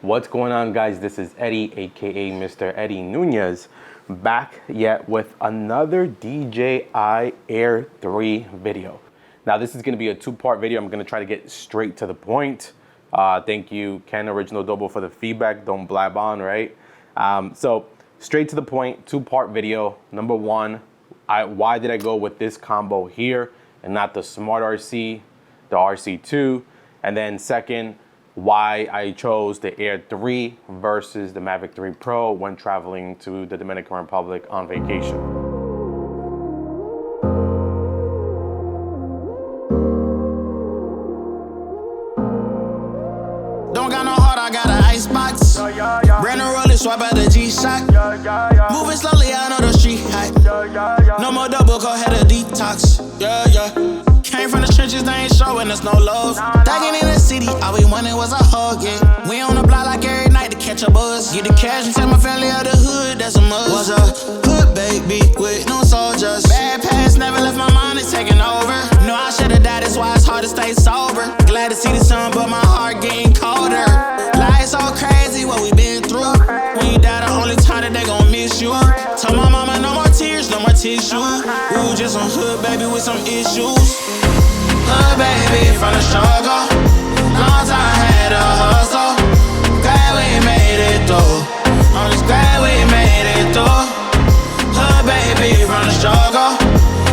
What's going on, guys? This is Eddie, aka Mr. Eddie Nunez, back yet with another DJI Air 3 video. Now, this is going to be a two-part video. I'm going to try to get straight to the point. Thank you, Ken Original Double, for the feedback. Don't blab on, right? So straight to the point, two-part video. Number one, why did I go with this combo here and not the Smart RC, the RC2? And then second, why I chose the Air 3 versus the Mavic 3 Pro when traveling to the Dominican Republic on vacation. Don't got no heart, I got an icebox. Brand new roller, swipe at the G-Shock. Moving slowly, I know the street hot. No more double, go ahead and detox. Came from the trenches, they ain't showing us no love. Thugging in the city, all we wanted was a hug, yeah. We on the block like every night to catch a buzz. Get the cash and tell my family of the hood, that's a must. Was a hood baby with no soldiers. Bad past never left my mind, it's taking over. No, I should've died, that's why it's hard to stay sober. Glad to see the sun, but my heart getting colder. Life's so crazy, what we been through. When you die, the only time that they gon' miss you. Tell my mama no more tears, no more tissue. Ooh, just some hood baby with some issues. Hood baby from the struggle. Long time had a hustle. Glad we made it through. I'm just glad we made it through. Hood baby from the struggle.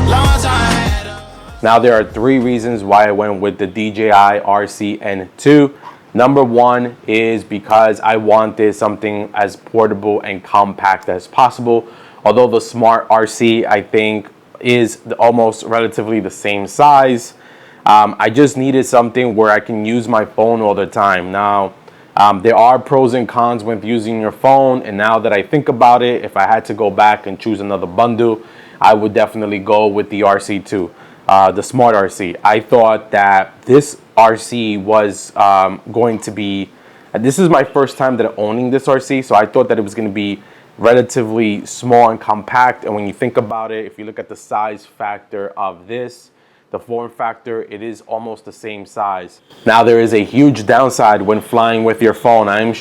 Long time had a... Now, there are three reasons why I went with the DJI RC2. Number one is because I wanted something as portable and compact as possible. Although the Smart RC, I think, is almost relatively the same size. I just needed something where I can use my phone all the time. Now, there are pros and cons with using your phone, and now that I think about it, if I had to go back and choose another bundle, I would definitely go with the RC2, the Smart RC. I thought that this RC was going to be, this is my first time that owning this RC, so I thought that it was going to be relatively small and compact. And when you think about it, if you look at the size factor of this, the form factor, it is almost the same size. Now, there is a huge downside when flying with your phone. I am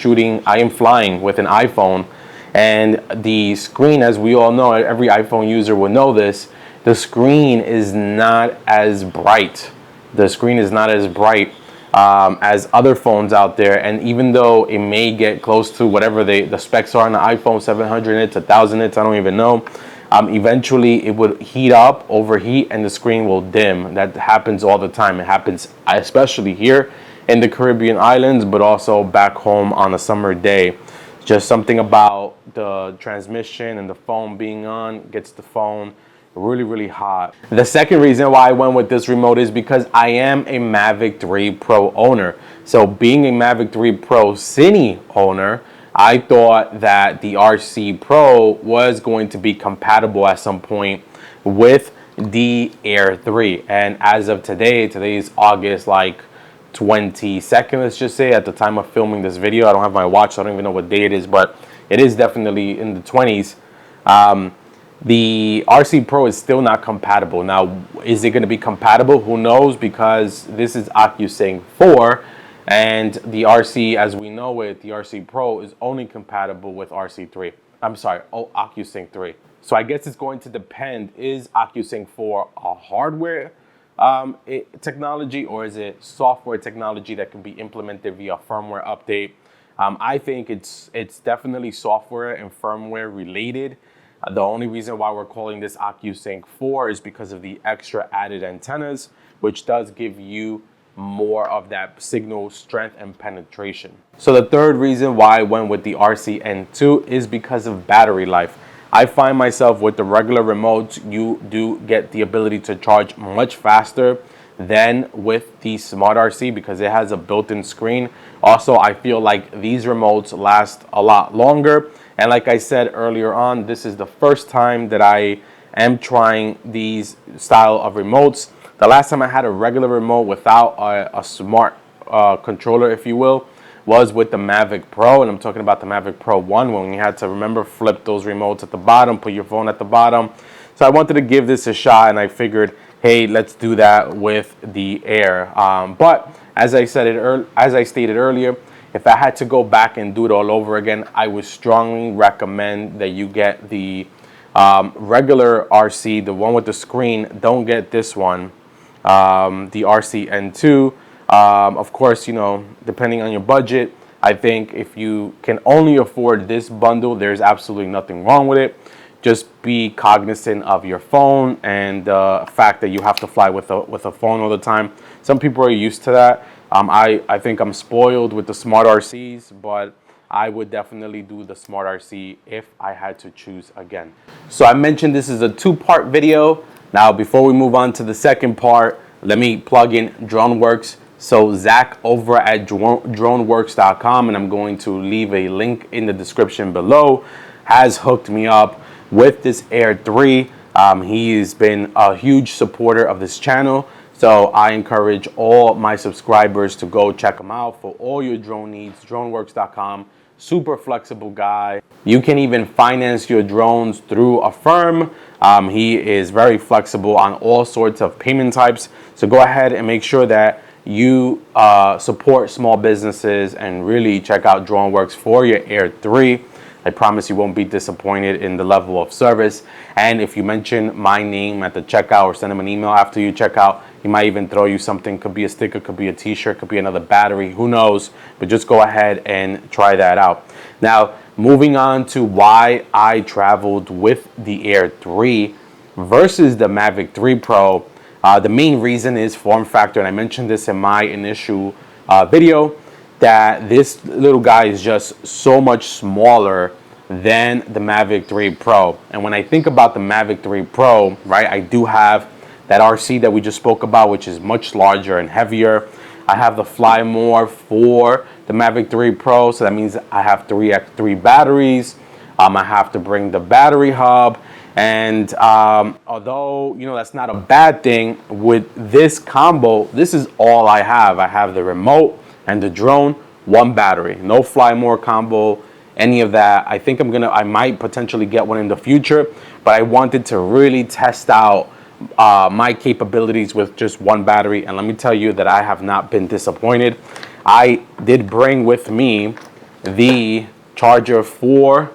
flying with an iPhone, and the screen, as we all know, every iPhone user will know this, the screen is not as bright. The screen is not as bright as other phones out there. And even though it may get close to whatever the specs are on the iPhone, 700 nits, 1000 nits, I don't even know, eventually it would heat up, overheat, and the screen will dim. That happens all the time. It happens especially here in the Caribbean islands, but also back home on a summer day. Just something about the transmission and the phone being on gets the phone really hot. The second reason why I went with this remote is because I am a Mavic 3 Pro owner. So being a Mavic 3 Pro Cine owner, I thought that the RC Pro was going to be compatible at some point with the Air 3. And as of today is August like 22nd, let's just say, at the time of filming this video. I don't have my watch, so I don't even know what day it is, but it is definitely in the 20s. The RC Pro is still not compatible. Now, is it going to be compatible? Who knows, because this is OcuSync 4, and the RC, as we know it, the RC Pro is only compatible with RC3. I'm sorry, OcuSync 3. So I guess it's going to depend, is OcuSync 4 a hardware technology, or is it software technology that can be implemented via firmware update? I think it's definitely software and firmware related. The only reason why we're calling this OcuSync 4 is because of the extra added antennas, which does give you more of that signal strength and penetration. So the third reason why I went with the RCN2 is because of battery life. I find myself with the regular remotes, you do get the ability to charge much faster than with the Smart RC because it has a built-in screen. Also, I feel like these remotes last a lot longer. And like I said earlier on, this is the first time that I am trying these style of remotes. The last time I had a regular remote without a smart controller, if you will, was with the Mavic Pro. And I'm talking about the Mavic Pro 1, when you had to, remember, flip those remotes at the bottom, put your phone at the bottom. So I wanted to give this a shot, and I figured, hey, let's do that with the Air. But as I stated earlier, If I had to go back and do it all over again, I would strongly recommend that you get the regular RC, the one with the screen. Don't get this one, the RCN2. Of course, you know, depending on your budget, I think if you can only afford this bundle, there's absolutely nothing wrong with it. Just be cognizant of your phone and the fact that you have to fly with a phone all the time. Some people are used to that. I think I'm spoiled with the smart RCs, but I would definitely do the smart RC if I had to choose again. So I mentioned this is a two-part video. Now, before we move on to the second part, let me plug in DroneWorks. So Zach over at droneworks.com, and I'm going to leave a link in the description below, has hooked me up with this Air 3. He's been a huge supporter of this channel. So I encourage all my subscribers to go check him out for all your drone needs. Droneworks.com, super flexible guy. You can even finance your drones through a firm. He is very flexible on all sorts of payment types. So go ahead and make sure that you support small businesses and really check out DroneWorks for your Air 3. I promise you won't be disappointed in the level of service. And if you mention my name at the checkout or send him an email after you check out, he might even throw you something. Could be a sticker, could be a t-shirt, could be another battery, who knows? But just go ahead and try that out. Now, moving on to why I traveled with the Air 3 versus the Mavic 3 Pro. The main reason is form factor, and I mentioned this in my initial video, that this little guy is just so much smaller than the Mavic 3 Pro. And when I think about the Mavic 3 Pro, right, I do have that RC that we just spoke about, which is much larger and heavier. I have the Fly More for the Mavic 3 Pro, so that means I have 3x3 batteries. I have to bring the battery hub. And although, you know, that's not a bad thing, with this combo, this is all I have. I have the remote and the drone, one battery, no Fly More combo, any of that. I think I might potentially get one in the future, but I wanted to really test out my capabilities with just one battery. And let me tell you that I have not been disappointed. I did bring with me the charger for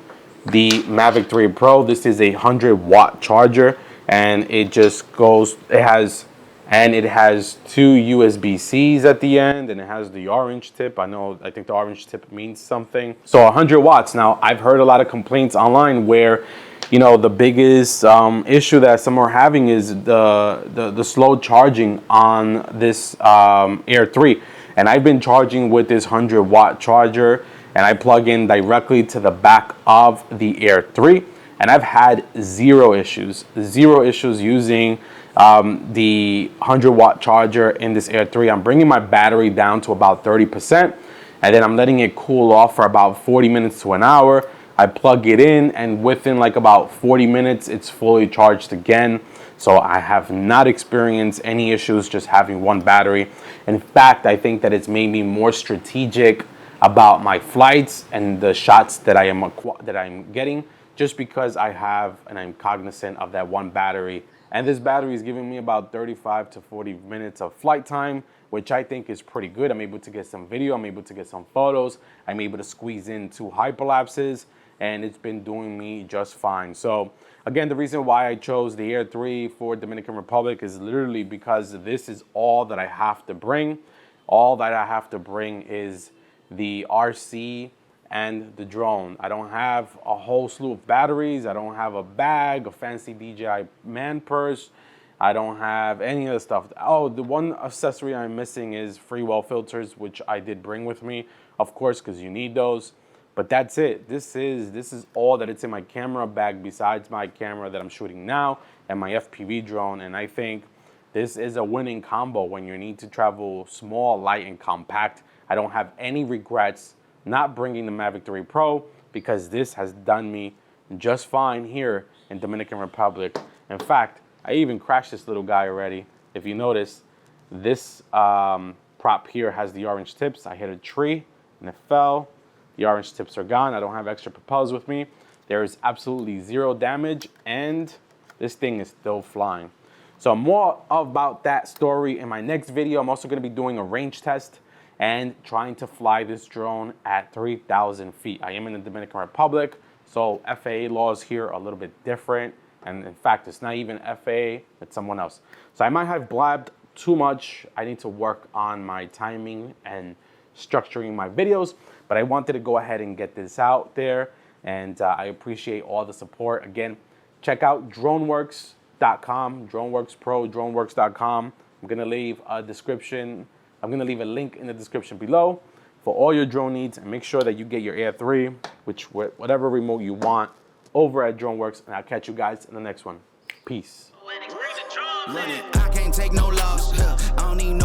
the Mavic 3 Pro. This is a 100-watt charger, and it just goes, it has two USB-Cs at the end, and it has the orange tip. I think the orange tip means something. So 100 watts. Now, I've heard a lot of complaints online where, you know, the biggest issue that some are having is the slow charging on this Air 3. And I've been charging with this 100-watt charger, and I plug in directly to the back of the Air 3, and I've had zero issues using the 100-watt charger in this Air 3. I'm bringing my battery down to about 30%, and then I'm letting it cool off for about 40 minutes to an hour. I plug it in, and within like about 40 minutes, it's fully charged again. So I have not experienced any issues just having one battery. In fact, I think that it's made me more strategic about my flights and the shots that I'm getting, just because I have and I'm cognizant of that one battery. And this battery is giving me about 35 to 40 minutes of flight time, which I think is pretty good. I'm able to get some video, I'm able to get some photos, I'm able to squeeze in 2 hyperlapses, and it's been doing me just fine. So again, the reason why I chose the Air 3 for Dominican Republic is literally because this is all that I have to bring. All that I have to bring is the RC and the drone. I don't have a whole slew of batteries. I don't have a bag, a fancy DJI man purse. I don't have any of the stuff. Oh, the one accessory I'm missing is free well filters, which I did bring with me, of course, because you need those. But that's it. This is all that it's in my camera bag besides my camera that I'm shooting now and my FPV drone. And I think this is a winning combo when you need to travel small, light, and compact. I don't have any regrets not bringing the Mavic 3 Pro, because this has done me just fine here in Dominican Republic. In fact, I even crashed this little guy already. If you notice, this prop here has the orange tips. I hit a tree and it fell. The orange tips are gone. I don't have extra propellers with me. There is absolutely zero damage, and this thing is still flying. So more about that story in my next video. I'm also going to be doing a range test, and trying to fly this drone at 3,000 feet. I am in the Dominican Republic, so FAA laws here are a little bit different. And in fact, it's not even FAA, it's someone else. So I might have blabbed too much. I need to work on my timing and structuring my videos, but I wanted to go ahead and get this out there. And I appreciate all the support. Again, check out droneworks.com, DroneWorks Pro, droneworks.com. I'm gonna leave a description. I'm gonna leave a link in the description below for all your drone needs, and make sure that you get your Air 3, whatever remote you want, over at DroneWorks, and I'll catch you guys in the next one. Peace. I can't take no loss. I don't even